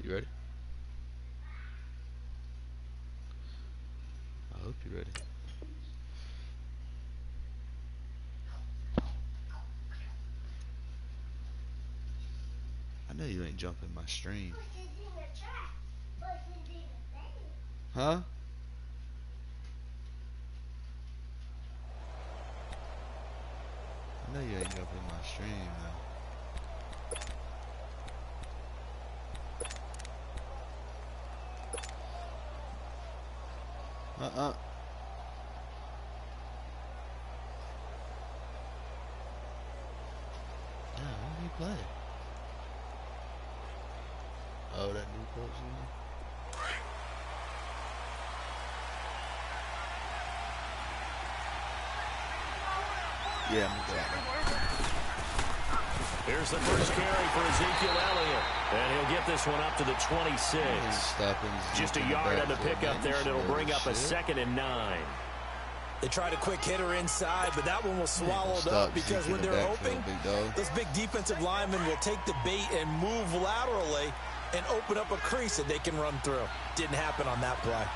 You ready? I hope you're ready. I know you ain't jumping my stream. Huh? I know you ain't jumping my stream though. Yeah, what do you play? Oh, that new coach, you know? Yeah, I'm gonna go. Here's the first carry for Ezekiel Elliott. And he'll get this one up to the 26. Just a yard on the pickup there, and it'll bring up a 2nd and 9. They tried a quick hitter inside, but that one was swallowed up because when they're hoping, those big defensive linemen will take the bait and move laterally and open up a crease that they can run through. Didn't happen on that play.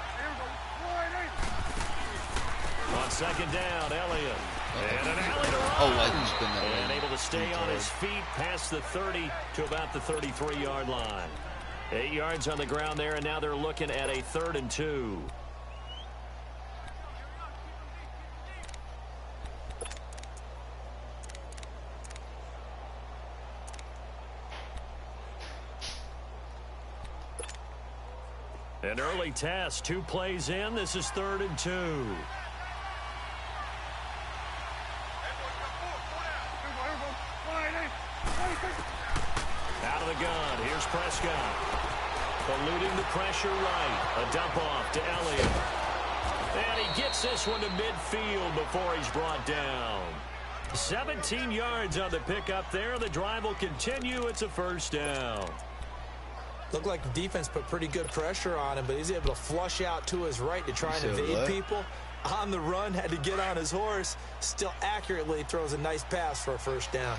On 2nd down, Elliott. And an alley to run. Oh, like he's been that way. And able to stay on his feet past the 30 to about the 33-yard line. 8 yards on the ground there, and now they're looking at a 3rd and 2. An early test, 2 plays in. This is 3rd and 2. Out of the gun, here's Prescott. Eluding the pressure right. A dump off to Elliott. And he gets this one to midfield before he's brought down. 17 yards on the pickup there. The drive will continue. It's a 1st down. Looked like the defense put pretty good pressure on him, but he's able to flush out to his right to try and evade people. On the run, had to get on his horse. Still accurately throws a nice pass for a 1st down.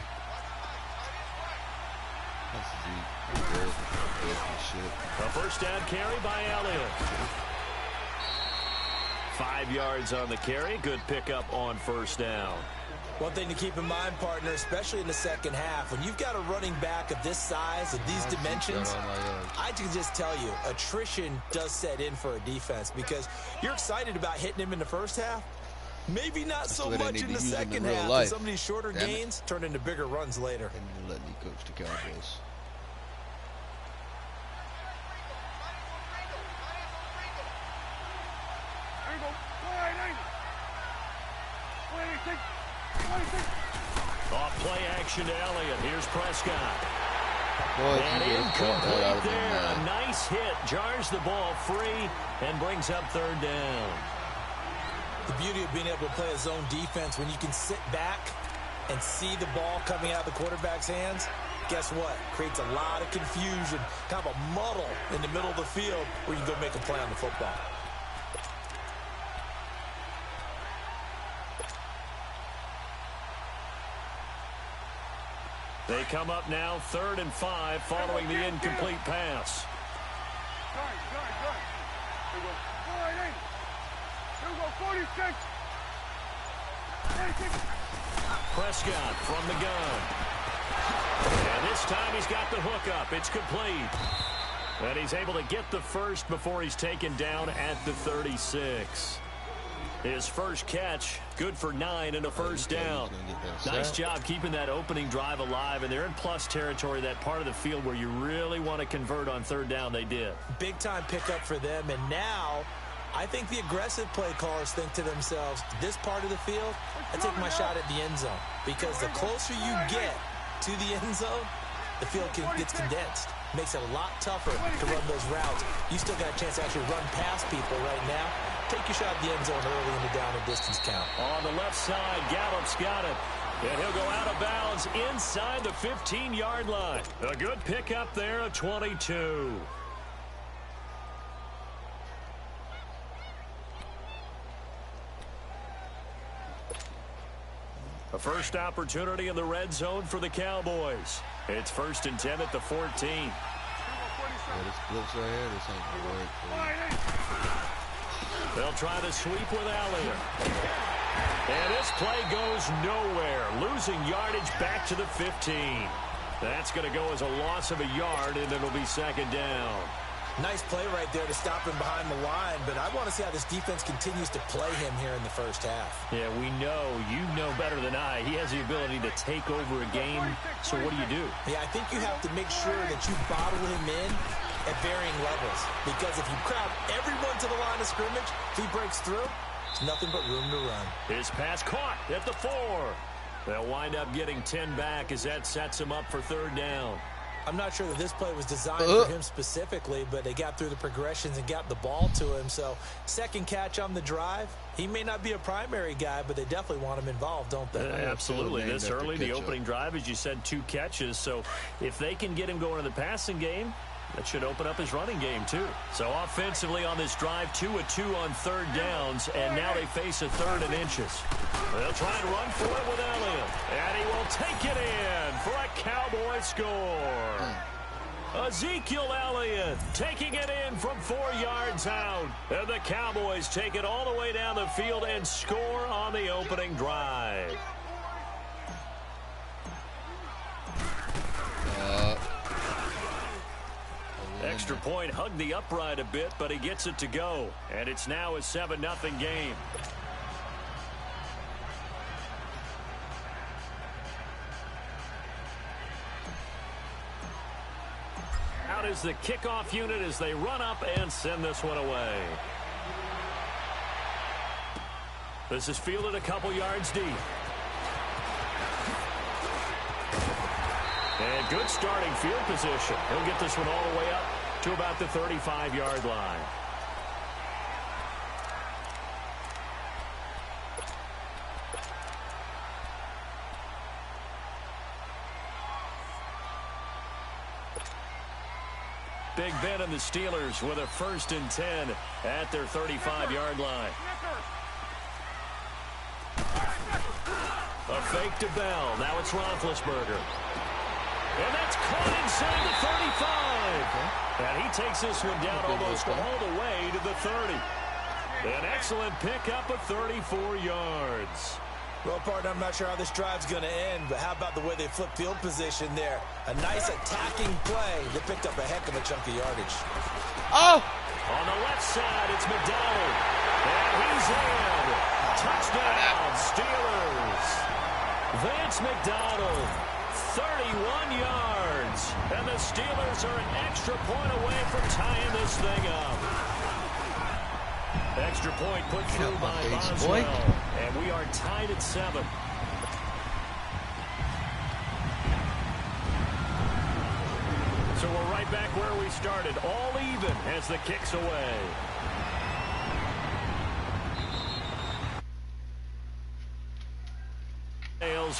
A 1st down carry by Elliott. 5 yards on the carry. Good pickup on 1st down. One thing to keep in mind, partner, especially in the second half, when you've got a running back of this size, of these dimensions, I can just tell you, attrition does set in for a defense because you're excited about hitting him in the first half. Maybe not so much in the second half. And some of these shorter gains turn into bigger runs later. And let me coach the Cowboys. Off play action to Elliott. Here's Prescott. Boy, and incomplete there. A nice hit. Jars the ball free and brings up 3rd down. The beauty of being able to play a zone defense when you can sit back and see the ball coming out of the quarterback's hands, guess what? Creates a lot of confusion, kind of a muddle in the middle of the field where you can go make a play on the football. They come up now 3rd and 5 following the incomplete pass. Prescott from the gun. And this time he's got the hook up. It's complete. And he's able to get the first before he's taken down at the 36. His first catch, good for 9 and a 1st down. Nice job keeping that opening drive alive, and they're in plus territory, that part of the field where you really want to convert on 3rd down. They did. Big-time pickup for them, and now I think the aggressive play callers think to themselves, this part of the field, I take my shot at the end zone, because the closer you get to the end zone, the field gets condensed. Makes it a lot tougher to run those routes. You still got a chance to actually run past people right now. Take your shot at the end zone early in the down and distance count. On the left side, Gallup's got it. And he'll go out of bounds inside the 15-yard line. A good pickup there, a 22. A first opportunity in the red zone for the Cowboys. It's 1st and 10 at the 14. Yeah, this blitz right here, this ain't gonna work. They'll try to sweep with Elliott. And this play goes nowhere. Losing yardage back to the 15. That's going to go as a loss of a yard, and it'll be second down. Nice play right there to stop him behind the line, but I want to see how this defense continues to play him here in the first half. Yeah, we know. You know better than I. He has the ability to take over a game, so what do? Yeah, I think you have to make sure that you bottle him in at varying levels, because if you crowd everyone to the line of scrimmage, if he breaks through, there's nothing but room to run. His pass caught at the 4. They'll wind up getting 10 back as that sets him up for third down. I'm not sure that this play was designed for him specifically, but they got through the progressions and got the ball to him. So second catch on the drive. He may not be a primary guy, but they definitely want him involved, don't they? Absolutely. This early, the opening drive, as you said, 2 catches. So if they can get him going in the passing game, that should open up his running game, too. So offensively on this drive, 2 of 2 on third downs, and now they face a 3rd and inches. They'll try and run for it with Elliott, and he will take it in for a Cowboy score. Ezekiel Elliott taking it in from 4 yards out, and the Cowboys take it all the way down the field and score on the opening drive. Extra point hugged the upright a bit, but he gets it to go. And it's now a 7-0 game. Out is the kickoff unit as they run up and send this one away. This is fielded a couple yards deep. And good starting field position. He'll get this one all the way up to about the 35-yard line. Big Ben and the Steelers with a 1st and 10 at their 35-yard line. A fake to Bell. Now it's Roethlisberger. And that's caught inside the 35. And he takes this one down almost all the way to the 30. An excellent pickup of 34 yards. Well, partner, I'm not sure how this drive's going to end, but how about the way they flip field position there? A nice attacking play that picked up a heck of a chunk of yardage. Oh! On the left side, it's McDonald. And he's in. Touchdown, Steelers. Vance McDonald, 31 yards. And the Steelers are an extra point away from tying this thing up. Extra point put through by Boswell. And we are tied at 7. So we're right back where we started. All even as the kick's away.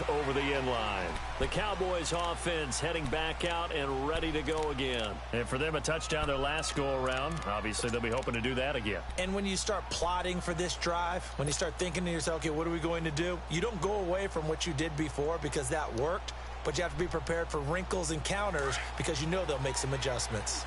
Over the end line. The Cowboys offense heading back out and ready to go again. And for them, a touchdown their last go around. Obviously, they'll be hoping to do that again. And when you start plotting for this drive, when you start thinking to yourself, okay, what are we going to do? You don't go away from what you did before because that worked, but you have to be prepared for wrinkles and counters because you know they'll make some adjustments.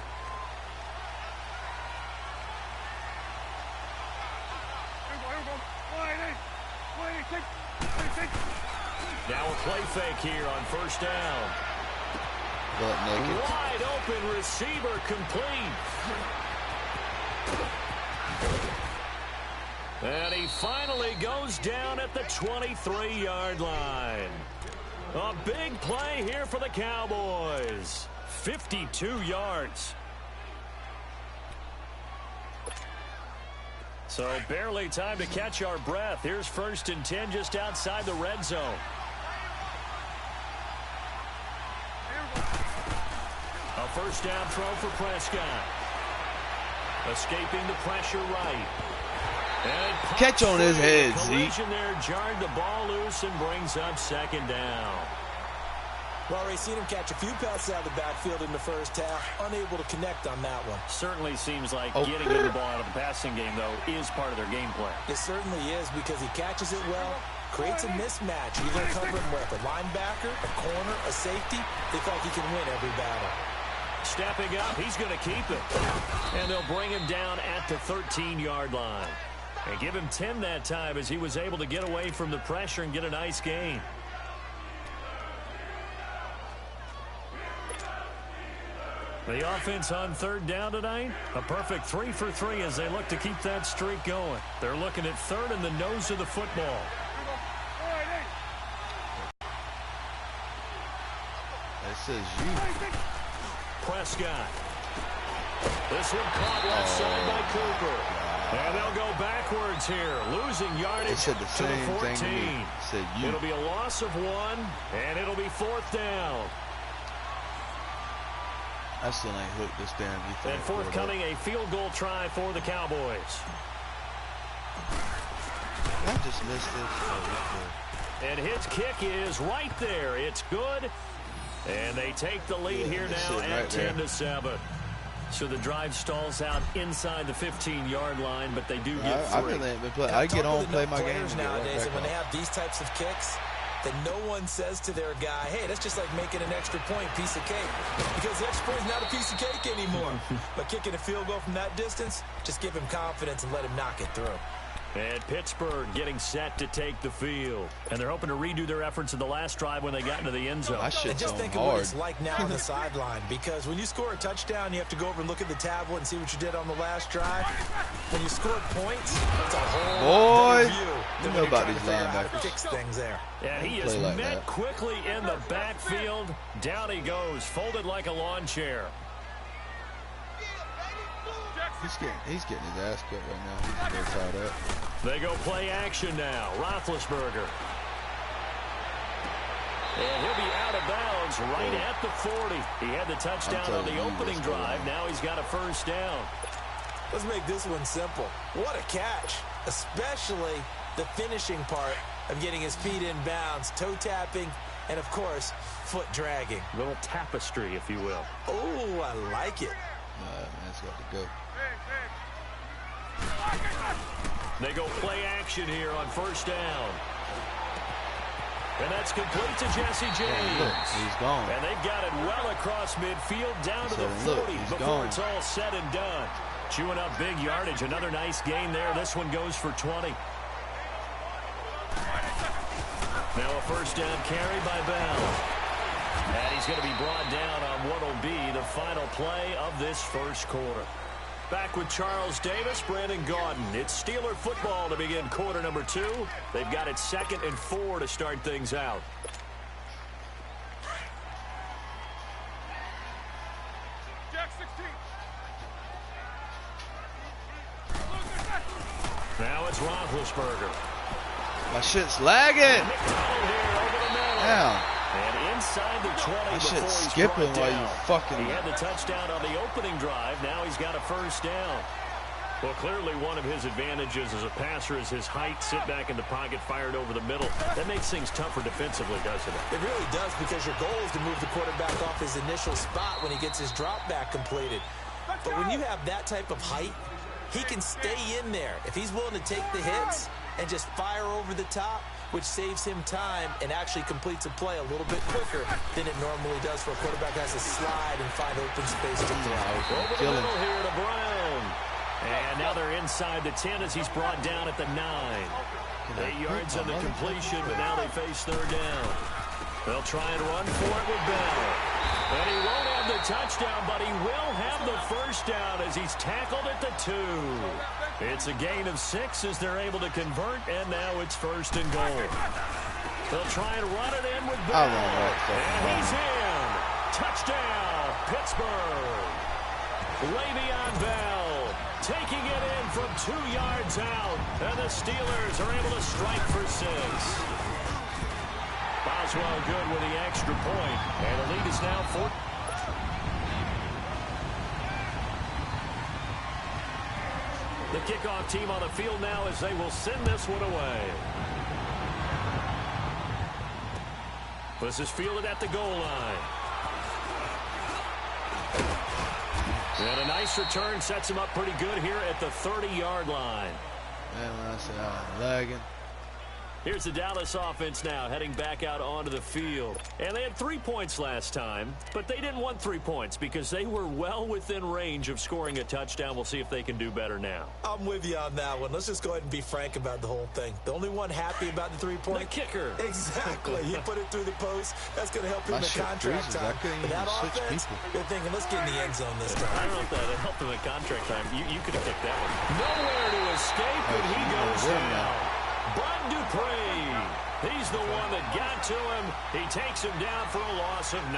Now a play fake here on 1st down. Wide open receiver complete. And he finally goes down at the 23-yard line. A big play here for the Cowboys. 52 yards. So barely time to catch our breath. Here's 1st and 10 just outside the red zone. A 1st down throw for Prescott. Escaping the pressure right. And catch on his head, Zeke. There jarred the ball loose and brings up 2nd down. Well, already seen him catch a few passes out of the backfield in the first half. Unable to connect on that one. Certainly seems like getting the ball out of the passing game, though, is part of their game plan. It certainly is because he catches it well, creates a mismatch. You're going to cover him with a linebacker, a corner, a safety. They feel like he can win every battle. Stepping up, he's going to keep it. And they'll bring him down at the 13-yard line. And give him 10 that time as he was able to get away from the pressure and get a nice gain. The offense on third down tonight, a perfect 3 for 3 as they look to keep that streak going. They're looking at third in the nose of the football. It says you. Prescott. This one caught left side by Cooper. And they'll go backwards here, losing yardage It said the to the same 14. thing to me. It said you. It'll be a loss of 1, and it'll be 4th down. I still ain't hooked this damn defense. And forthcoming, a field goal try for the Cowboys. I just missed this. Oh, And his kick is right there. It's good. And they take the lead here now at 10-7. So the drive stalls out inside the 15-yard line, but they do get 3. I really ain't been playing. I get on, play my game. Nowadays, and when they have these types of kicks, then no one says to their guy, hey, that's just like making an extra point, piece of cake. Because the extra point is not a piece of cake anymore. But kicking a field goal from that distance, just give him confidence and let him knock it through. And Pittsburgh getting set to take the field. And they're hoping to redo their efforts in the last drive when they got into the end zone. And just think of what it's like now on the sideline. Because when you score a touchdown, you have to go over and look at the tablet and see what you did on the last drive. When you score points, it's a whole other view. You know about these linebackers. Fix things there. And he is met quickly in the backfield. Down he goes, folded like a lawn chair. He's getting his ass cut right now. He's going to tied up. They go play action now. Roethlisberger. And he'll be out of bounds right at the 40. He had the touchdown on the opening drive. Now he's got a first down. Let's make this one simple. What a catch. Especially the finishing part of getting his feet in bounds, toe tapping, and of course, foot dragging. A little tapestry, if you will. Oh, I like it. Man, it's got to go. They go play action here on first down. And that's complete to Jesse James. Look, he's gone. And they've got it well across midfield down to the 40 before it's all said and done. Chewing up big yardage. Another nice gain there. This one goes for 20. Now a first down carry by Bell. And he's going to be brought down on what will be the final play of this first quarter. Back with Charles Davis, Brandon Gaudin. It's Steeler football to begin quarter number 2. They've got it 2nd and 4 to start things out. Now it's Roethlisberger. My shit's lagging. Damn. And inside the 20 My before shit's he's skipping brought while down. you fucking. He had the touchdown on the opening drive. Now he's got a first down. Well, clearly one of his advantages as a passer is his height. Sit back in the pocket, fired over the middle. That makes things tougher defensively, doesn't it? It really does, because your goal is to move the quarterback off his initial spot when he gets his drop back completed. But when you have that type of height, he can stay in there. If he's willing to take the hits and just fire over the top, which saves him time and actually completes a play a little bit quicker than it normally does for a quarterback who has to slide and find open space to throw. Over the middle here to Brown. And now they're inside the 10 as he's brought down at the 9. 8 yards on the completion, but now they face third down. They'll try and run for it with Bell. And he won't have the touchdown, but he will have the first down as he's tackled at the 2. It's a gain of 6 as they're able to convert, and now it's 1st and goal. They'll try and run it in with Bell. And he's in. Touchdown, Pittsburgh. Le'Veon Bell taking it in from 2 yards out, and the Steelers are able to strike for 6. Boswell good with the extra point, and the lead is now 4. The kickoff team on the field now as they will send this one away. This is fielded at the goal line. And a nice return sets him up pretty good here at the 30-yard line. Man, when I say I'm lagging. Here's the Dallas offense now heading back out onto the field. And they had 3 points last time, but they didn't want 3 points because they were well within range of scoring a touchdown. We'll see if they can do better now. I'm with you on that one. Let's just go ahead and be frank about the whole thing. The only one happy about the 3-point. The kicker. Exactly. He put it through the post. That's going to help him in contract time. But that offense, they're thinking, let's get in the end zone this time. I don't know if that helped him in contract time. You could have kicked that one. Nowhere to escape, and he goes down. Bud Dupree, he's the one that got to him. He takes him down for a loss of 9.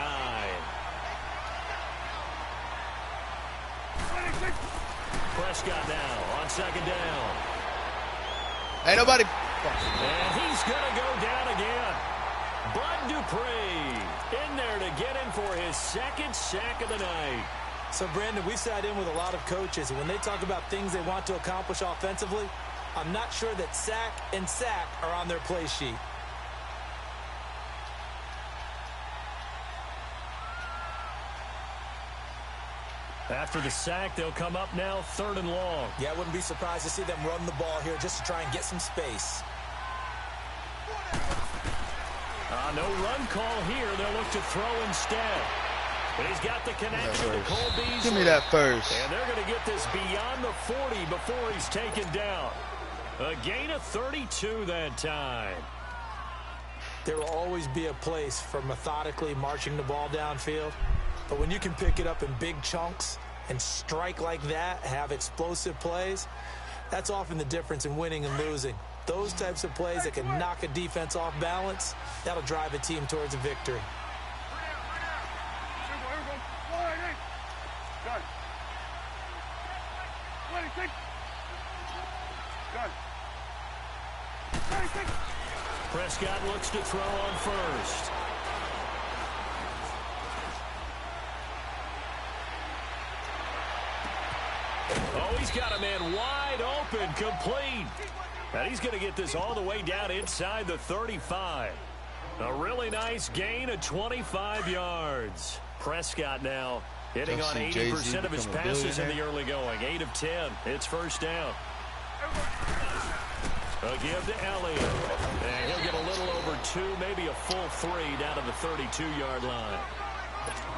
Prescott now on 2nd down. Ain't nobody. And he's going to go down again. Bud Dupree in there to get him for his 2nd sack of the night. So, Brandon, we sat in with a lot of coaches, and when they talk about things they want to accomplish offensively, I'm not sure that sack and sack are on their play sheet. After the sack, they'll come up now 3rd and long. Yeah, I wouldn't be surprised to see them run the ball here just to try and get some space. No run call here. They'll look to throw instead. But he's got the connection to Cole Beasley. Give me that first. And they're going to get this beyond the 40 before he's taken down. A gain of 32 that time. There will always be a place for methodically marching the ball downfield. But when you can pick it up in big chunks and strike like that, have explosive plays, that's often the difference in winning and losing. Those types of plays that can knock a defense off balance, that'll drive a team towards a victory. Prescott looks to throw on 1st. Oh, he's got a man wide open, complete. And he's going to get this all the way down inside the 35. A really nice gain of 25 yards. Prescott now hitting on 80% of his passes in the early going. 8 of 10. It's 1st down. A give to Elliott. And he'll get a little over 2, maybe a full 3 down to the 32-yard line.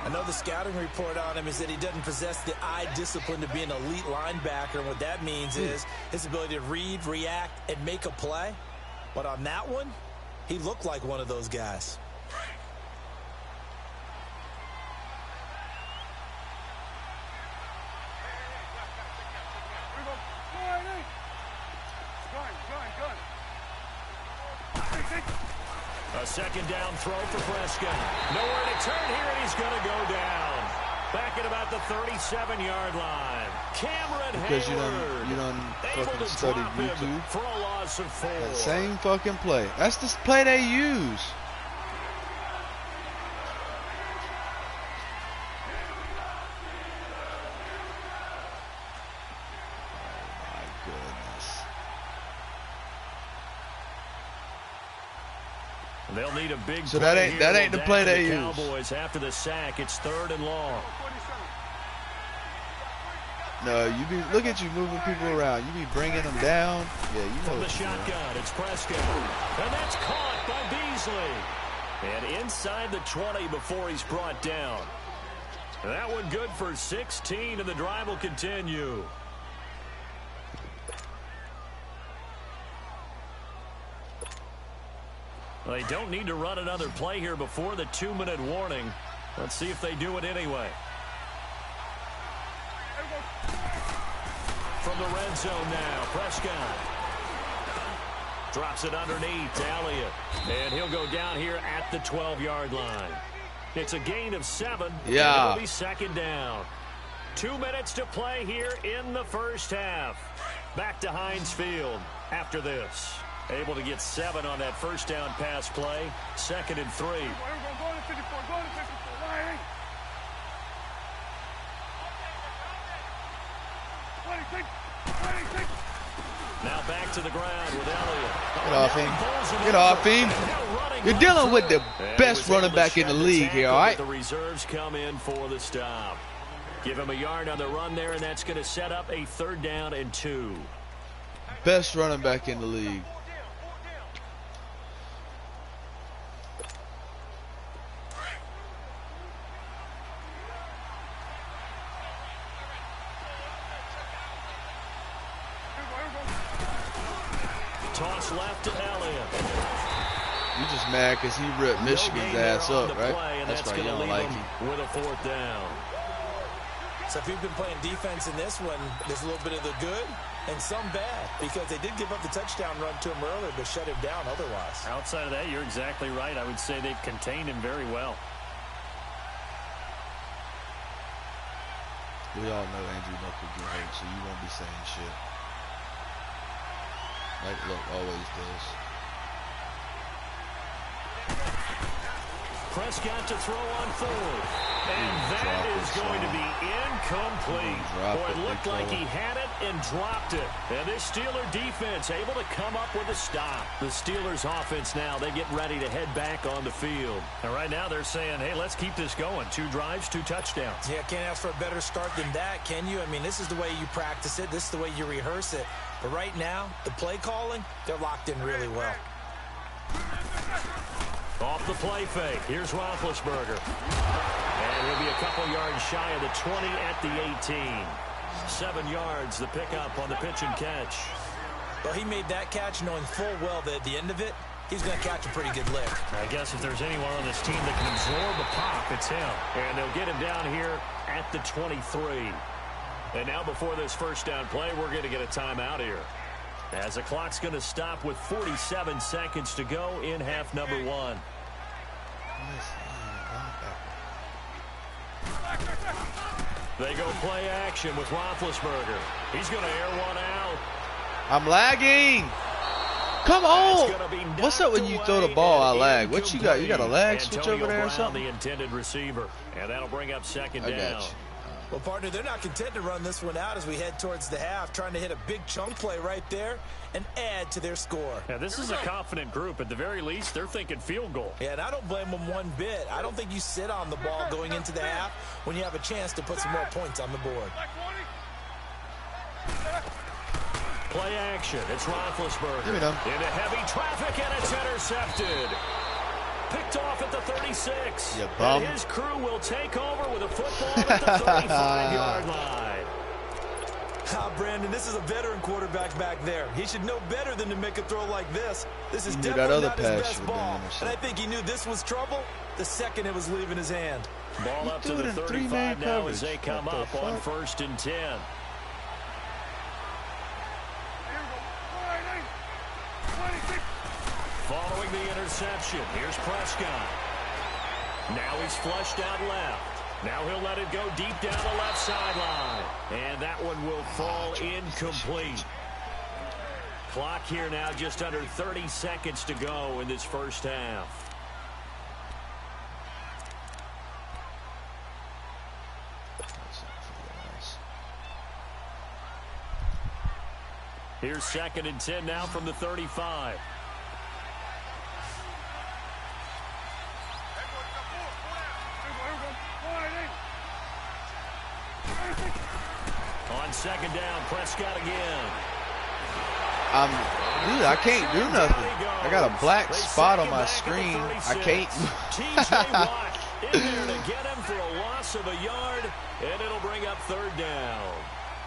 I know the scouting report on him is that he doesn't possess the eye discipline to be an elite linebacker. And what that means is his ability to read, react, and make a play. But on that one, he looked like one of those guys. A 2nd down throw for Prescott. Nowhere to turn here, and he's going to go down. Back at about the 37-yard line. Cameron because Hayward. you done fucking studied YouTube. For a loss of 4. That same fucking play. That's the play they use. They'll need a big so that ain't the play they use. Cowboys after the sack. It's 3rd and long. No, look at you moving people around. You be bringing them down. Yeah, you know. From the shotgun, it's Prescott, and that's caught by Beasley. And inside the 20 before he's brought down. That one good for 16, and the drive will continue. They don't need to run another play here before the 2-minute warning. Let's see if they do it anyway. From the red zone now, Prescott. Drops it underneath to Elliott. And he'll go down here at the 12-yard line. It's a gain of 7. Yeah. It'll be 2nd down. 2 minutes to play here in the first half. Back to Heinz Field after this. Able to get 7 on that 1st down pass play. 2nd and 3. Now back to the ground with Elliott. Get off him. Get off him. You're dealing with the best running back in the league here, all right? The reserves come in for the stop. Give him a yard on the run there, and that's going to set up a 3rd down and 2. Best running back in the league. Toss left to Elliott. You just mad because he ripped Michigan's ass up, right? That's why you going to don't leave like him him. with a 4th down. So if you've been playing defense in this one, there's a little bit of the good and some bad, because they did give up the touchdown run to him earlier, but shut him down otherwise. Outside of that, you're exactly right. I would say they've contained him very well. We all know Andrew Luck will get hurt, so you won't be saying shit. Like Luck always does. Prescott to throw on 4th. And that is going to be incomplete. Boy, it looked like he had it and dropped it. And this Steeler defense able to come up with a stop. The Steelers offense now, they get ready to head back on the field. And right now they're saying, hey, let's keep this going. 2 drives, 2 touchdowns. Yeah, can't ask for a better start than that, can you? I mean, this is the way you practice it. This is the way you rehearse it. But right now, the play calling, they're locked in really well. Off the play fake. Here's Roethlisberger. And he'll be a couple yards shy of the 20 at the 18. 7 yards, the pickup on the pitch and catch. Well, he made that catch knowing full well that at the end of it, he's going to catch a pretty good lick. I guess if there's anyone on this team that can absorb a pop, it's him. And they'll get him down here at the 23. And now before this first down play, we're going to get a timeout here, as the clock's going to stop with 47 seconds to go in half number 1. They go play action with Roethlisberger. He's going to air one out. I'm lagging. Come on. What's up when you throw the ball? I lag. What you got? You got a lag switch over there or something? The intended receiver, and that'll bring up 2nd down. Well, partner, they're not content to run this one out as we head towards the half, trying to hit a big chunk play right there and add to their score. Yeah, this is a confident group. At the very least, they're thinking field goal. Yeah, and I don't blame them one bit. I don't think you sit on the ball going into the half when you have a chance to put some more points on the board. Play action. It's Roethlisberger. Into heavy traffic, and it's intercepted. Picked off at the 36. And his crew will take over with a football at the 35-yard line. Brandon, this is a veteran quarterback back there. He should know better than to make a throw like this. This is definitely not his best ball. And I think he knew this was trouble the second it was leaving his hand. Ball up to the 35 now as they come up on 1st and 10. Following the interception, here's Prescott. Now he's flushed out left. Now he'll let it go deep down the left sideline. And that one will fall incomplete. Clock here now just under 30 seconds to go in this first half. Here's 2nd and 10 now from the 35. On 2nd down, Prescott again. Dude, I can't do nothing. I got a black spot on my screen. I can't. TJ Watt in there to get him for a loss of a yard, and it'll bring up 3rd down.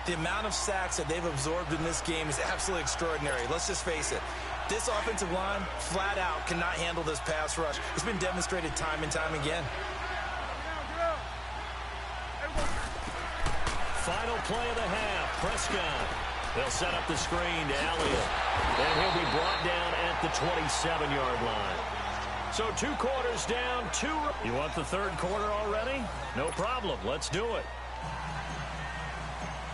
The amount of sacks that they've absorbed in this game is absolutely extraordinary. Let's just face it. This offensive line, flat out, cannot handle this pass rush. It's been demonstrated time and time again. Final play of the half, Prescott. They'll set up the screen to Elliott. And he'll be brought down at the 27-yard line. So 2 quarters down, 2. You want the 3rd quarter already? No problem. Let's do it.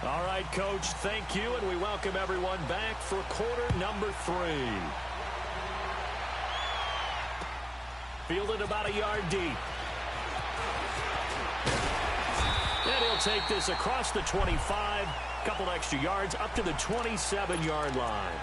All right, Coach, thank you, and we welcome everyone back for quarter number 3. Fielded about a yard deep. And he'll take this across the 25, couple extra yards, up to the 27-yard line.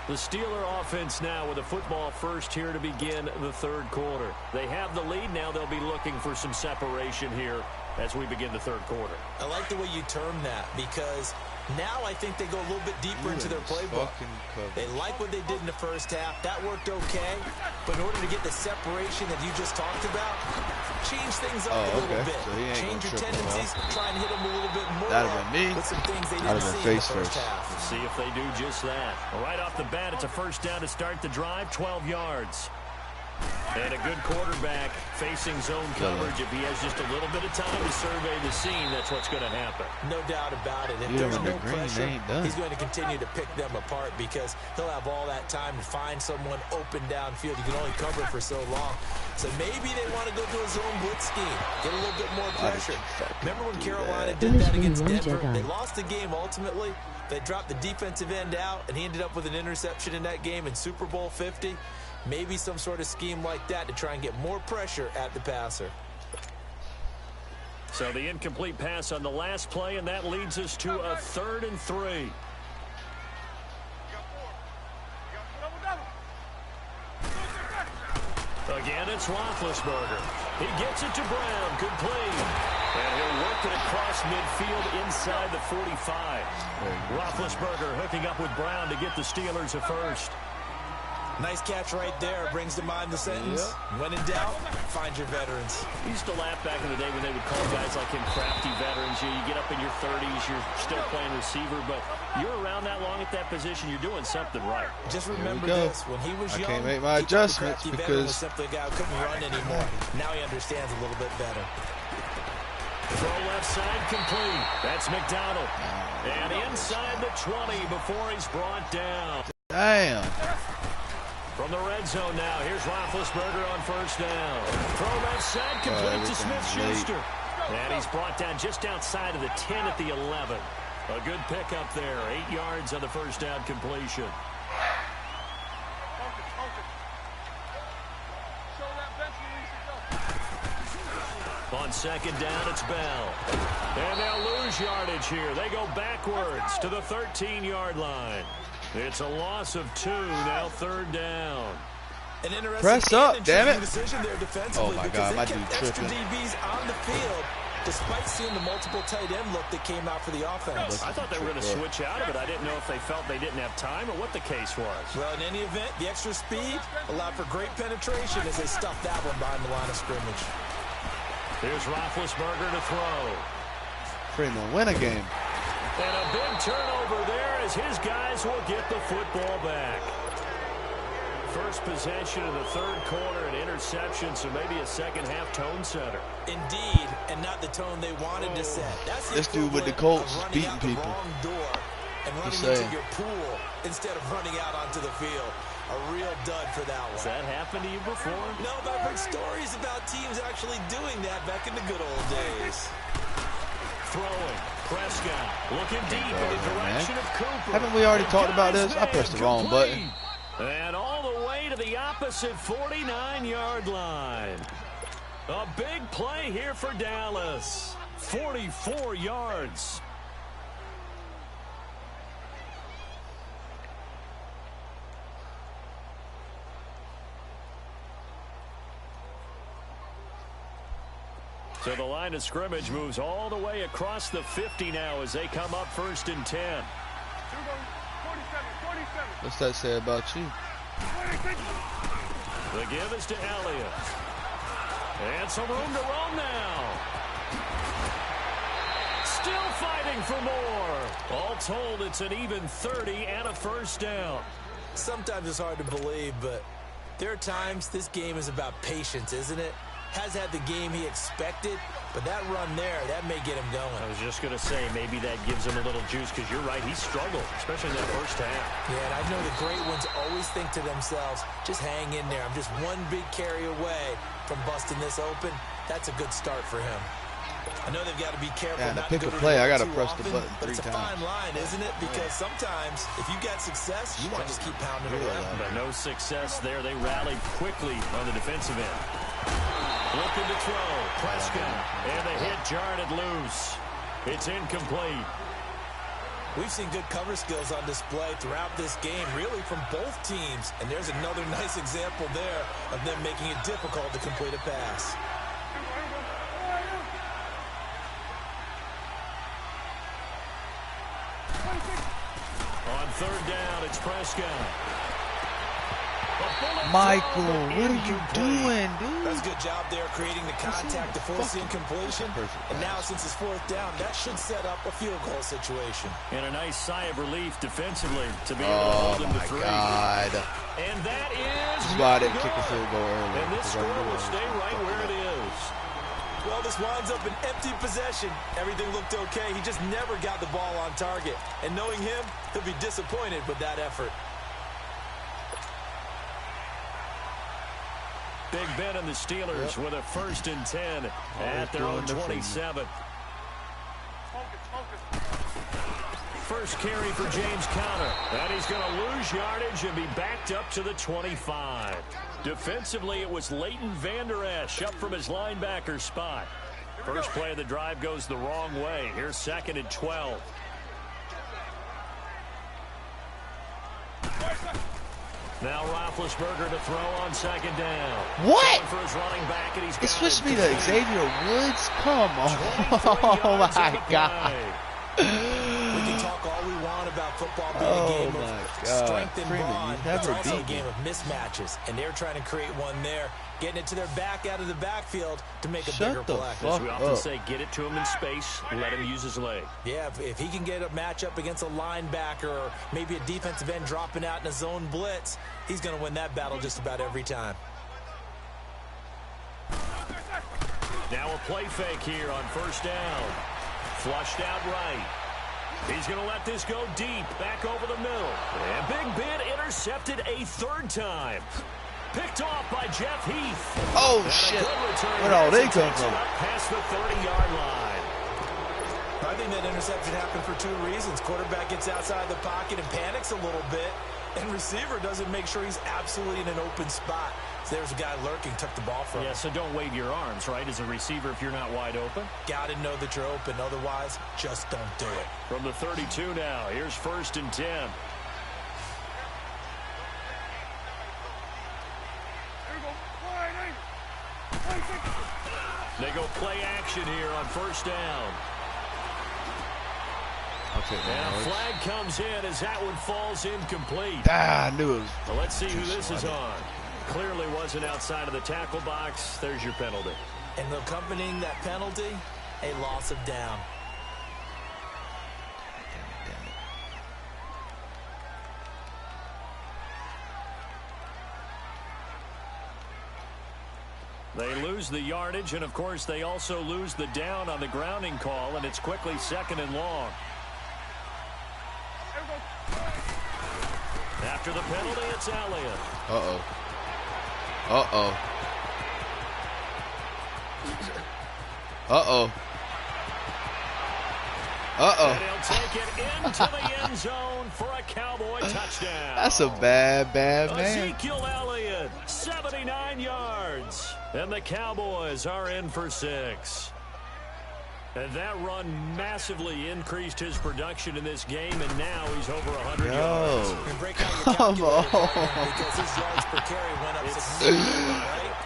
The Steeler offense now with a football first here to begin the 3rd quarter. They have the lead. Now they'll be looking for some separation here as we begin the 3rd quarter. I like the way you term that, because now I think they go a little bit deeper into their playbook. They like what they did in the first half. That worked okay. But in order to get the separation that you just talked about, change things up a little bit. So change your tendencies, try and hit them a little bit more. That'd have been me. With some things they I'd didn't have see been in the face first first. half. Let's see if they do just that. Right off the bat, it's a first down to start the drive, 12 yards. And a good quarterback facing zone coverage. If he has just a little bit of time to survey the scene, that's what's going to happen. No doubt about it. If there's no pressure, he's going to continue to pick them apart because he'll have all that time to find someone open downfield. You can only cover for so long. So maybe they want to go to a zone blitz scheme, get a little bit more pressure. Remember when Carolina did that against Denver? They lost the game ultimately. They dropped the defensive end out, and he ended up with an interception in that game in Super Bowl 50. Maybe some sort of scheme like that to try and get more pressure at the passer. So the incomplete pass on the last play, and that leads us to a 3rd and 3. Again, it's Roethlisberger. He gets it to Brown. Good play. And he'll work it across midfield inside the 45. Roethlisberger hooking up with Brown to get the Steelers a first. Nice catch right there. Brings to mind the sentence. Yep. When in doubt, find your veterans. We used to laugh back in the day when they would call guys like him crafty veterans. You get up in your 30s, you're still playing receiver, but you're around that long at that position, you're doing something right. Just remember this. When he was young, I can't make my adjustments because was simply a guy who couldn't run anymore. Now he understands a little bit better. Throw left side complete. That's McDonald. And inside the 20 before he's brought down. Damn. From the red zone now, here's Roethlisberger on first down. Throw left side complete to Smith-Schuster. And he's brought down just outside of the 10 at the 11. A good pickup there. 8 yards on the first down completion. On second down, it's Bell. And they'll lose yardage here. They go backwards to the 13-yard line. It's a loss of 2, now 3rd down. An interesting press up, damn it. Decision there defensively, oh my God, my dude extra tripping. DBs on the field, despite seeing the multiple tight end look that came out for the offense. I thought they were going to switch out of it. I didn't know if they felt they didn't have time or what the case was. Well, in any event, the extra speed allowed for great penetration as they stuffed that one behind the line of scrimmage. Here's Roethlisberger to throw. Freeman win a game. And a big turnover there as his guys will get the football back. First possession of the 3rd quarter, an interception, so maybe a second-half tone setter. Indeed, and not the tone they wanted to set. That's this dude with the Colts beating people. Wrong door and running into your pool instead of running out onto the field. A real dud for that one. Has that happened to you before? No, but I've heard stories about teams actually doing that back in the good old days. Throwing. Prescott looking deep in the direction of Cooper. Haven't we already talked about this? I pressed the wrong button. And all the way to the opposite 49-yard line. A big play here for Dallas. 44 yards. So the line of scrimmage moves all the way across the 50 now as they come up 1st and 10. What's that say about you? The give is to Elliott. And some room to roam now. Still fighting for more. All told, it's an even 30 and a first down. Sometimes it's hard to believe, but there are times this game is about patience, isn't it? Has had the game he expected, but that run there, that may get him going. I was just going to say, maybe that gives him a little juice, because you're right, he struggled, especially in that first half. Yeah, and I know the great ones always think to themselves, just hang in there. I'm just one big carry away from busting this open. That's a good start for him. I know they've got to be careful. Yeah, not to pick to a play, I got to press often, the button 3 times. But it's a fine line, isn't it? Because sometimes, if you got success, you want to just keep pounding it away. But no success there. They rallied quickly on the defensive end. Looking to throw. Prescott. And the hit jarred it loose. It's incomplete. We've seen good cover skills on display throughout this game, really from both teams. And there's another nice example there of them making it difficult to complete a pass. On 3rd down, it's Prescott. A Michael, what are you doing, dude? That's a good job there, creating the contact to force the incompletion. And now, since it's 4th down, that should set up a field goal situation. And a nice sigh of relief defensively to be able to hold him to 3. God. And that is That's why I didn't kick a field goal early. And this score will stay right where it is. Well, this winds up an empty possession. Everything looked okay. He just never got the ball on target. And knowing him, he'll be disappointed with that effort. Big Ben and the Steelers with a 1st and 10 at their own 27. First carry for James Conner. And he's going to lose yardage and be backed up to the 25. Defensively, it was Leighton Vander Esch up from his linebacker spot. First play of the drive goes the wrong way. Here's 2nd and 12. Now Roethlisberger to throw on 2nd down. What? For his running back, and he's It switched me to Xavier Woods. Come on. Oh, my God. We can talk all we want about football being a game of strength and bond. It's also a game of mismatches, and they're trying to create one there, getting it to their back out of the backfield to make a bigger play. As we often say, get it to him in space, let him use his leg. Yeah, if he can get a matchup against a linebacker or maybe a defensive end dropping out in a zone blitz, he's going to win that battle just about every time. Now a play fake here on 1st down. Flushed out right. He's going to let this go deep, back over the middle. And Big Ben intercepted a 3rd time. Picked off by Jeff Heath. Oh, shit. Where'd all they come from? Past the 30-yard line. I think that interception happened for 2 reasons. Quarterback gets outside the pocket and panics a little bit, and receiver doesn't make sure he's absolutely in an open spot. So there's a guy lurking, took the ball from him. Yeah, so don't wave your arms, right, as a receiver if you're not wide open. Got to know that you're open. Otherwise, just don't do it. From the 32 now, here's 1st and 10. They go play action here on 1st down. And a flag comes in as that one falls incomplete. I knew it was. Well, let's see who this is on. Clearly wasn't outside of the tackle box. There's your penalty. And accompanying that penalty, a loss of down. They lose the yardage, and of course they also lose the down on the grounding call, and it's quickly 2nd and long. After the penalty, it's Elliott. Uh-oh. Uh-oh. Uh-oh. Uh-oh. And he'll take it into the end zone for a Cowboy touchdown. That's a bad man. Ezekiel Elliott, 79 yards. And the Cowboys are in for 6. And that run massively increased his production in this game, and now he's over 100 yards. Come on. Because his yards per carry went up significantly, right?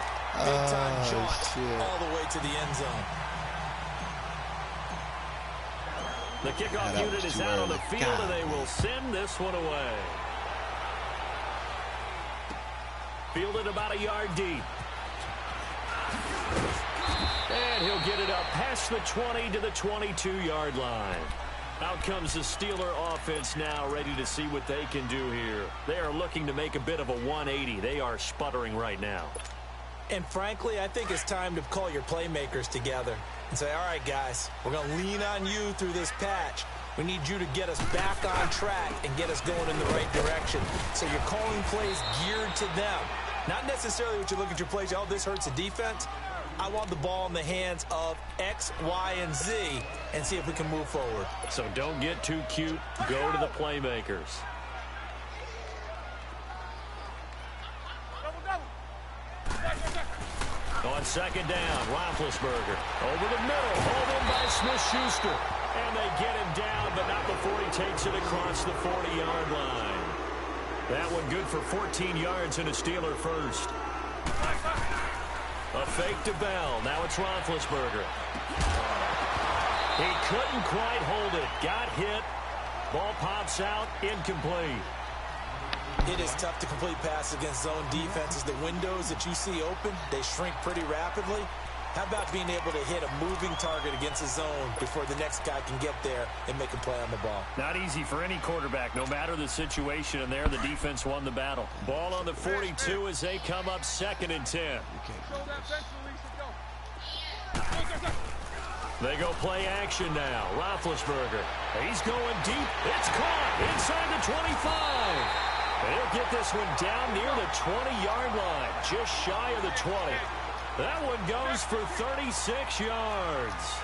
Big-time jaunt all the way to the end zone. The kickoff unit is out on the field, and they will send this one away. Fielded about a yard deep. And he'll get it up past the 20 to the 22-yard line. Out comes the Steeler offense now, ready to see what they can do here. They are looking to make a bit of a 180. They are sputtering right now. And frankly, I think it's time to call your playmakers together and say, all right, guys, we're going to lean on you through this patch. We need you to get us back on track and get us going in the right direction. So you're calling plays geared to them. Not necessarily what you look at your plays, oh, this hurts the defense. I want the ball in the hands of X, Y, and Z and see if we can move forward. So don't get too cute. Go to the playmakers. On 2nd down, Roethlisberger over the middle, hauled in by Smith-Schuster. And they get him down, but not before he takes it across the 40-yard line. That one good for 14 yards and a Steeler first. A fake to Bell. Now it's Roethlisberger. He couldn't quite hold it. Got hit. Ball pops out. Incomplete. It is tough to complete passes against zone defenses. The windows that you see open, they shrink pretty rapidly. How about being able to hit a moving target against a zone before the next guy can get there and make a play on the ball? Not easy for any quarterback, no matter the situation, and there the defense won the battle. Ball on the 42 as they come up 2nd and 10. They go play action now. Roethlisberger. He's going deep. It's caught inside the 25. They'll get this one down near the 20-yard line, just shy of the 20. That one goes for 36 yards.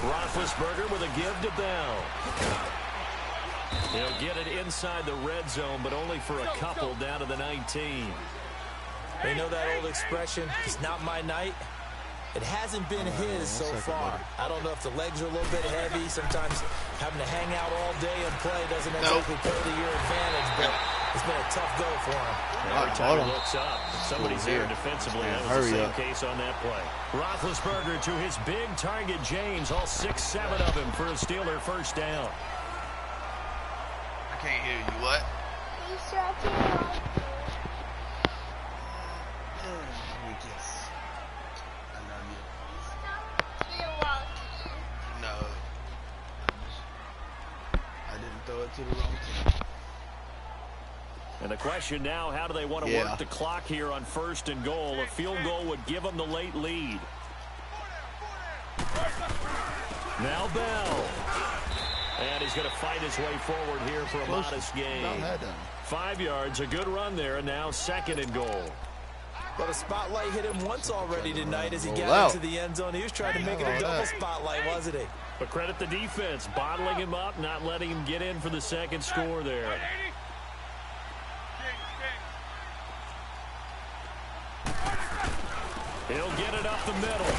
Roethlisberger with a give to Bell. He'll get it inside the red zone, but only for a couple down to the 19. They know that old expression, it's not my night. It hasn't been his so far. I don't know if the legs are a little bit heavy. Sometimes having to hang out all day and play doesn't exactly play to your advantage, but it's been a tough go for him. Every time he looks up, somebody's here defensively. That was the same case on that play. Roethlisberger to his big target, James, all 6-7 of him for a Steeler first down. I can't hear you. What? No. I didn't throw it to the wrong team. And the question now, how do they want to work the clock here on 1st and goal? A field goal would give them the late lead. Now Bell. And he's going to fight his way forward here for a modest gain. 5 yards, a good run there, and now 2nd and goal. But a spotlight hit him once already tonight as he got into the end zone. He was trying to make it a double spotlight, wasn't he? But credit the defense, bottling him up, not letting him get in for the 2nd score there. He'll get it up the middle.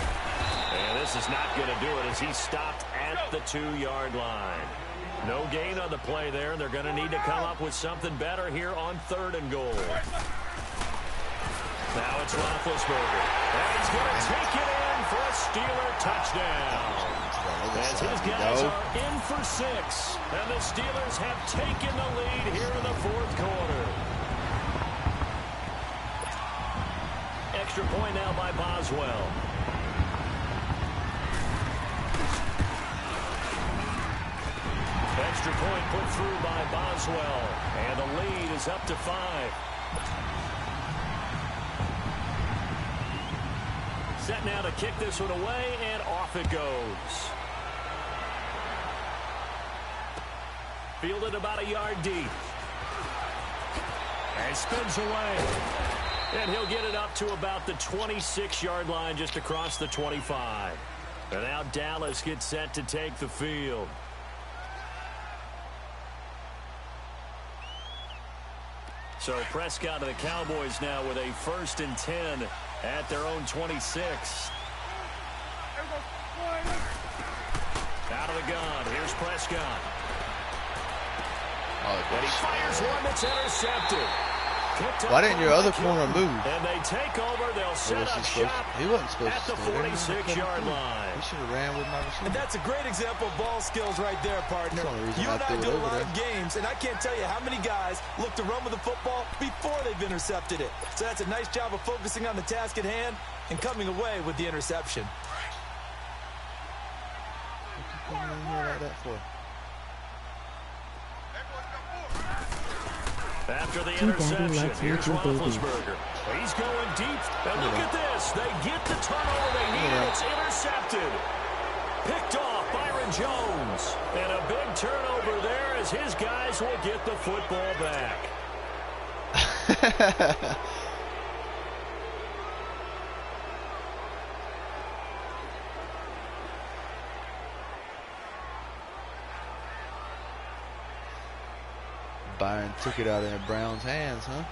And this is not going to do it as he stopped at the 2-yard line. No gain on the play there. They're going to need to come up with something better here on 3rd and goal. Now it's Roethlisberger. And he's going to take it in for a Steeler touchdown. As his guys are in for 6. And the Steelers have taken the lead here in the 4th quarter. Extra point now by Boswell. Extra point put through by Boswell. And the lead is up to 5. Set now to kick this one away, and off it goes. Fielded about a yard deep. And spins away. And he'll get it up to about the 26-yard line just across the 25. And now Dallas gets set to take the field. So Prescott and the Cowboys now with a 1st and 10 at their own 26. Out of the gun. Here's Prescott. And he fires one that's intercepted. Why didn't your other corner move? And they take over. They'll set up shop he wasn't supposed at the 46-yard line. He should have ran with my receiver. And that's a great example of ball skills right there, partner. You and I do a lot of games, and I can't tell you how many guys look to run with the football before they've intercepted it. So that's a nice job of focusing on the task at hand and coming away with the interception. What you coming in here like that for? After the interception, here's Roethlisberger. He's going deep. And look at this. They get the turnover they need. It's intercepted. Picked off Byron Jones. And a big turnover there as his guys will get the football back. Byron took it out of Brown's hands, huh?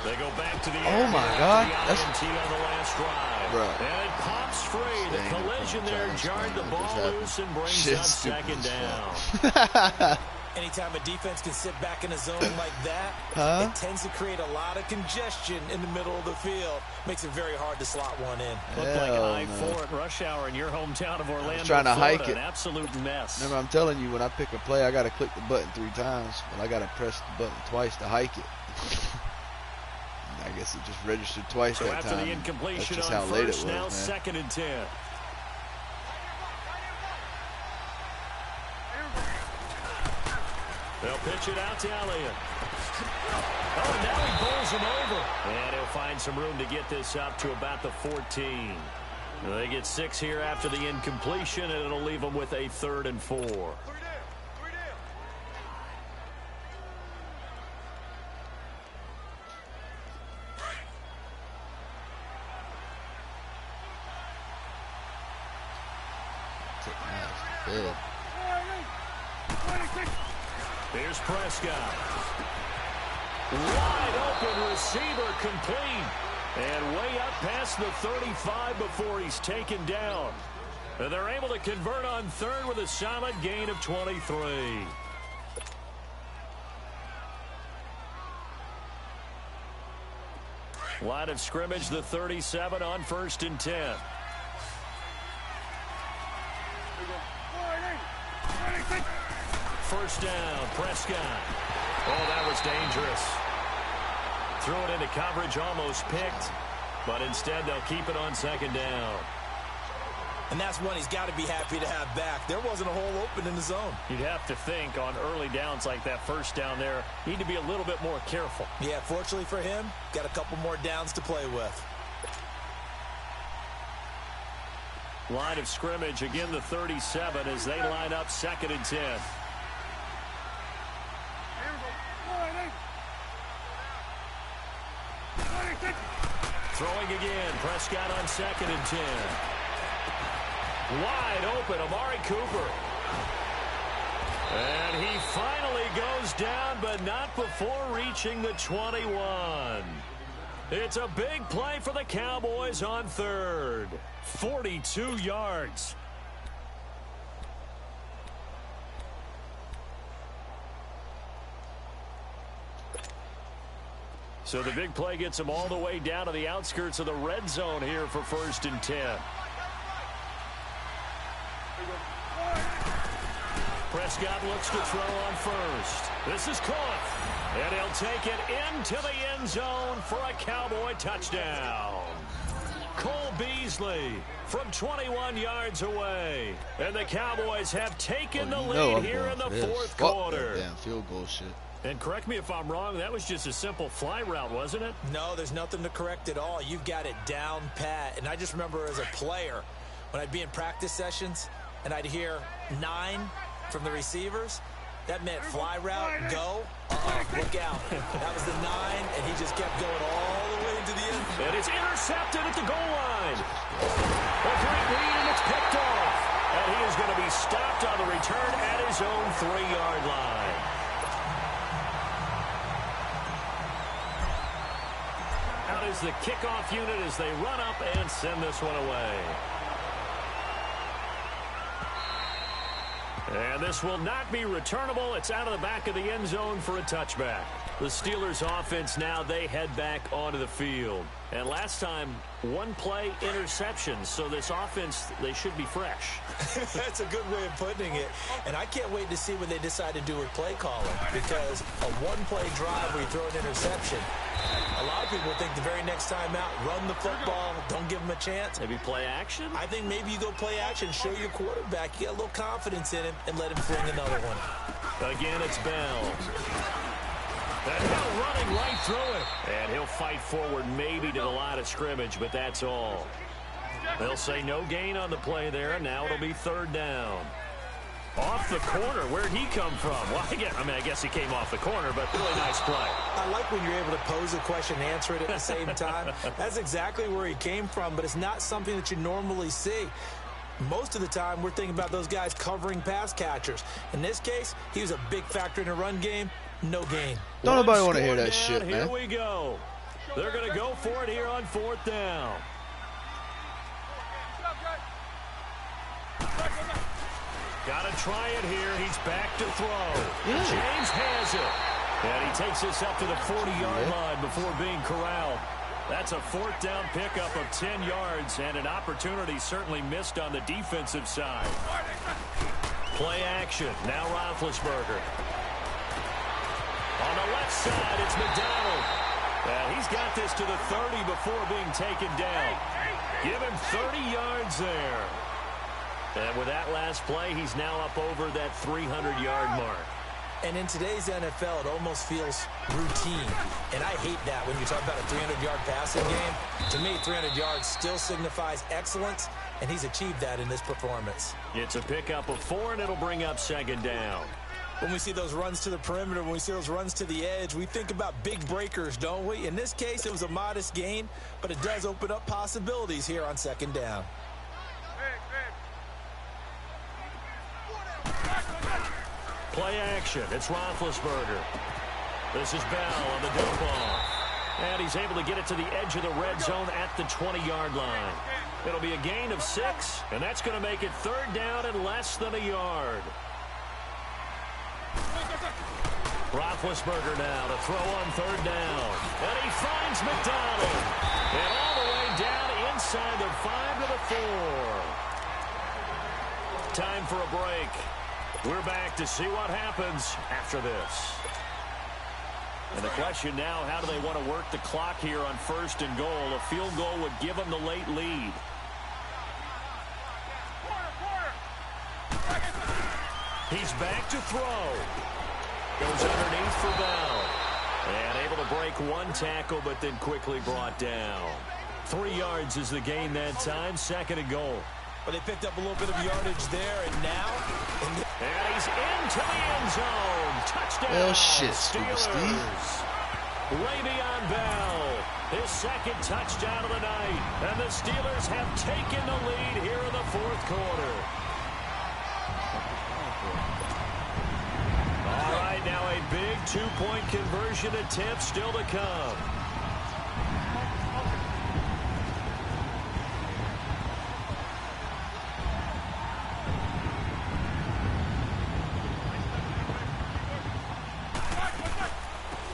They go back to the oh my God! That's on the last drive. Bro. And it pops free. The collision there jarred the ball loose and brings up 2nd down. Anytime a defense can sit back in a zone like that, it tends to create a lot of congestion in the middle of the field. Makes it very hard to slot one in. Looked like an I-4 at rush hour in your hometown of Orlando, I was trying to hike it. An absolute mess. Remember, I'm telling you, when I pick a play, I got to click the button 3 times, but I got to press the button twice to hike it. I guess it just registered twice so that after time. The incompletion That's just on how late it first, was, now man. 2nd and 10. They'll pitch it out to Elliott. Oh, now he bowls him over. And he'll find some room to get this up to about the 14. They get 6 here after the incompletion, and it'll leave them with a 3rd and 4. Good. Here's Prescott. Wide open receiver complete. And way up past the 35 before he's taken down. And they're able to convert on 3rd with a solid gain of 23. Line of scrimmage, the 37 on 1st and 10. First down, Prescott. Oh, that was dangerous. Threw it into coverage, almost picked. But instead, they'll keep it on 2nd down. And that's one he's got to be happy to have back. There wasn't a hole open in the zone. You'd have to think on early downs like that first down there, need to be a little bit more careful. Yeah, fortunately for him, got a couple more downs to play with. Line of scrimmage, again the 37 as they line up 2nd and 10. Throwing again, Prescott on 2nd and 10. Wide open, Amari Cooper. And he finally goes down, but not before reaching the 21. It's a big play for the Cowboys on 3rd. 42 yards. So the big play gets them all the way down to the outskirts of the red zone here for 1st and 10. Prescott looks to throw on 1st. This is caught. And he'll take it into the end zone for a Cowboy touchdown. Cole Beasley from 21 yards away. And the Cowboys have taken the lead here in the 4th quarter. Damn field goal shit. And correct me if I'm wrong, that was just a simple fly route, wasn't it? No, there's nothing to correct at all. You've got it down pat. And I just remember as a player, when I'd be in practice sessions and I'd hear 9 from the receivers, that meant fly route, go, look out. That was the 9, and he just kept going all the way into the end. And it's intercepted at the goal line. A great read, and it's picked off. And he is going to be stopped on the return at his own 3-yard line. Out is the kickoff unit as they run up and send this one away. And this will not be returnable. It's out of the back of the end zone for a touchback. The Steelers offense now, they head back onto the field. And last time, 1 play interception. So this offense, they should be fresh. That's a good way of putting it. And I can't wait to see what they decide to do with play calling. Because a 1-play drive where you throw an interception, a lot of people think the very next time out, run the football, don't give them a chance. Maybe play action? I think maybe you go play action, show your quarterback, you get a little confidence in him, and let him fling another one. Again, it's Bell. And Bell running right through it. And he'll fight forward maybe to the line of scrimmage, but that's all. They'll say no gain on the play there, and now it'll be 3rd down. Off the corner, where'd he come from? Well, I guess he came off the corner, but really nice play. I like when you're able to pose a question and answer it at the same time. That's exactly where he came from, but it's not something that you normally see. Most of the time, we're thinking about those guys covering pass catchers. In this case, he was a big factor in the run game. No gain. Don't nobody want to hear that shit, man. Here we go. They're going to go for it here on 4th down. Got to try it here. He's back to throw. Yeah. James has it. And he takes this up to the 40-yard line before being corralled. That's a 4th down pickup of 10 yards and an opportunity certainly missed on the defensive side. Play action. Now Roethlisberger. On the left side, it's McDonald. And he's got this to the 30 before being taken down. Give him 30 yards there. And with that last play, he's now up over that 300-yard mark. And in today's NFL, it almost feels routine. And I hate that when you talk about a 300-yard passing game. To me, 300 yards still signifies excellence, and he's achieved that in this performance. It's a pickup of 4, and it'll bring up 2nd down. When we see those runs to the perimeter, when we see those runs to the edge, we think about big breakers, don't we? In this case, it was a modest gain, but it does open up possibilities here on 2nd down. Play action. It's Roethlisberger. This is Bell on the dump off. And he's able to get it to the edge of the red zone at the 20-yard line. It'll be a gain of 6, and that's going to make it 3rd down and less than a yard. Roethlisberger now to throw on 3rd down. And he finds McDonald. And all the way down inside the 5 to the 4. Time for a break. We're back to see what happens after this. And the question now, how do they want to work the clock here on 1st and goal? A field goal would give them the late lead. He's back to throw. Goes underneath for Bell. And able to break 1 tackle, but then quickly brought down. 3 yards is the gain that time. 2nd and goal. But they picked up a little bit of yardage there, and now... And he's into the end zone. Touchdown. Well, shit, Steve. Le'Veon Bell, his 2nd touchdown of the night. And the Steelers have taken the lead here in the 4th quarter. All right, now a big 2-point conversion attempt still to come.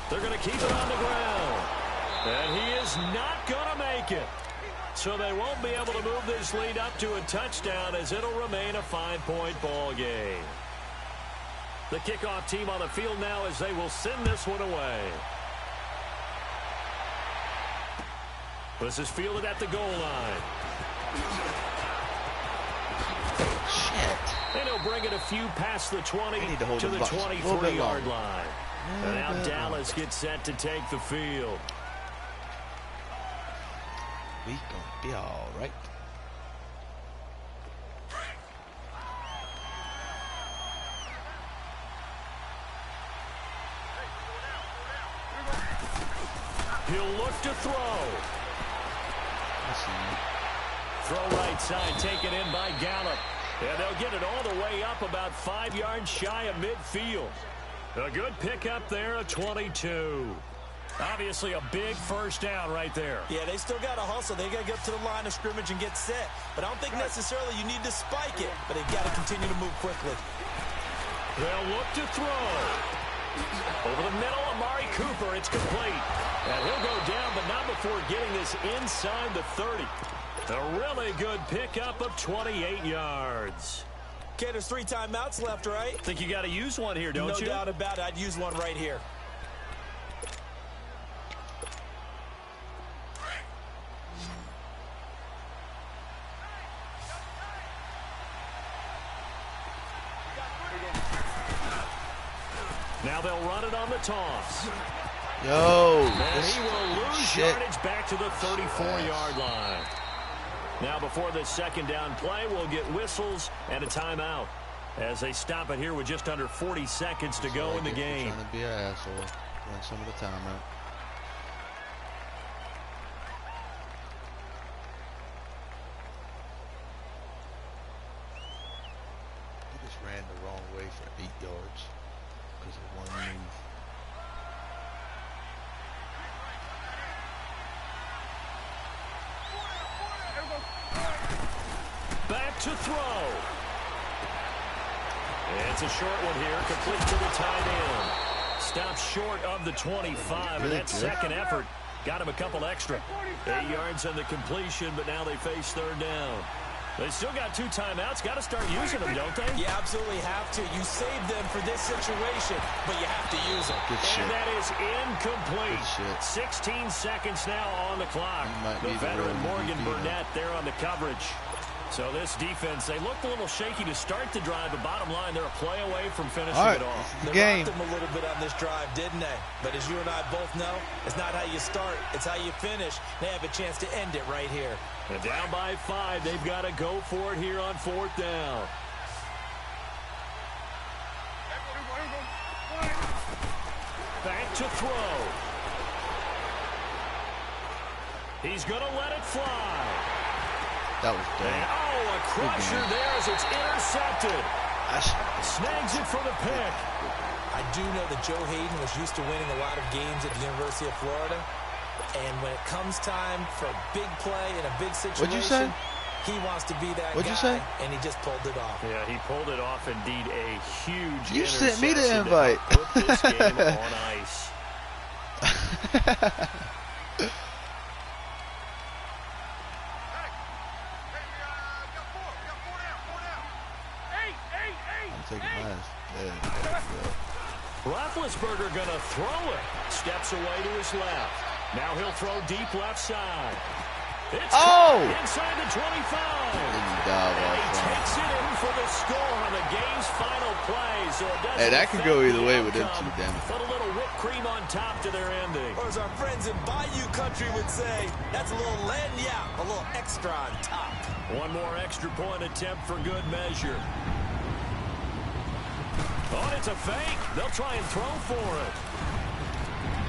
They're going to keep it on the ground. And he is not going to make it. So they won't be able to move this lead up to a touchdown as it'll remain a 5-point ball game. The kickoff team on the field now as they will send this one away. This is fielded at the goal line. Shit. And he'll bring it a few past the 20 to the 23-yard line. And now Dallas gets set to take the field. We gonna be all right. He'll look to throw. Throw right side, taken in by Gallup. And they'll get it all the way up about 5 yards shy of midfield. A good pickup there at 22. Obviously a big 1st down right there. Yeah, they still got to hustle. They got to get up to the line of scrimmage and get set. But I don't think necessarily you need to spike it. But they got to continue to move quickly. They'll look to throw. Over the middle, Amari Cooper. It's complete. And he'll go down, but not before getting this inside the 30. A really good pickup of 28 yards. Okay, there's 3 timeouts left, right? Think you got to use one here, don't you? No doubt about it. I'd use one right here. Now they'll run it on the toss. Yo, and he will lose yardage back to the 34-yard line. Now before this 2nd down play, we'll get whistles and a timeout as they stop it here with just under 40 seconds to go in the game. Trying to be an asshole. Run some of the timeout. He just ran the wrong way for 8 yards because of one move. Back to throw. It's a short one here, complete to the tight end. Stopped short of the 25, and that second effort got him a couple extra. 8 yards on the completion, but now they face third down. They still got 2 timeouts. Got to start using them, don't they? You absolutely have to. You save them for this situation, but you have to use them. Good shit. And that is incomplete. Good shit. 16 seconds now on the clock. The veteran Morgan Burnett there on the coverage. So this defense, they looked a little shaky to start the drive, but bottom line, they're a play away from finishing it off. They rocked them a little bit on this drive, didn't they? But as you and I both know, it's not how you start, it's how you finish. They have a chance to end it right here. And down by 5, they've got to go for it here on 4th down. Back to throw. He's going to let it fly. That was dumb. A crusher there as it's intercepted. Snags it for the pick. I do know that Joe Hayden was used to winning a lot of games at the University of Florida. And when it comes time for a big play in a big situation, What'd you say? He wants to be that What'd guy, you say? and he just pulled it off. Yeah, he pulled it off. Indeed, a huge You interception sent me the invite. to put this game on ice. Taking mine. Roethlisberger going to throw it. Steps away to his left. Now he'll throw deep left side. It's inside the 25. And he takes it in for the score on the game's final play. So it doesn't hey, that can go either way with them two, damn it. Put a little whipped cream on top to their ending. Or as our friends in Bayou Country would say, that's a little lagniappe, a little extra on top. One more extra point attempt for good measure. Oh, it's a fake. They'll try and throw for it.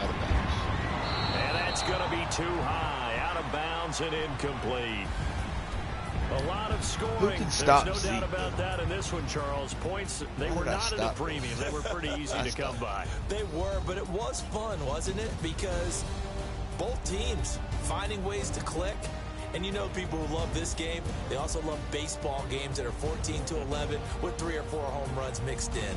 Out of bounds. And that's going to be too high. Out of bounds and incomplete. A lot of scoring. Who can stop There's no doubt Zeke, about that in this one, Charles. Points, they were not at a premium. They were pretty easy to come by. They were, but it was fun, wasn't it? Because both teams finding ways to click. And you know people who love this game, they also love baseball games that are 14-11 with 3 or 4 home runs mixed in.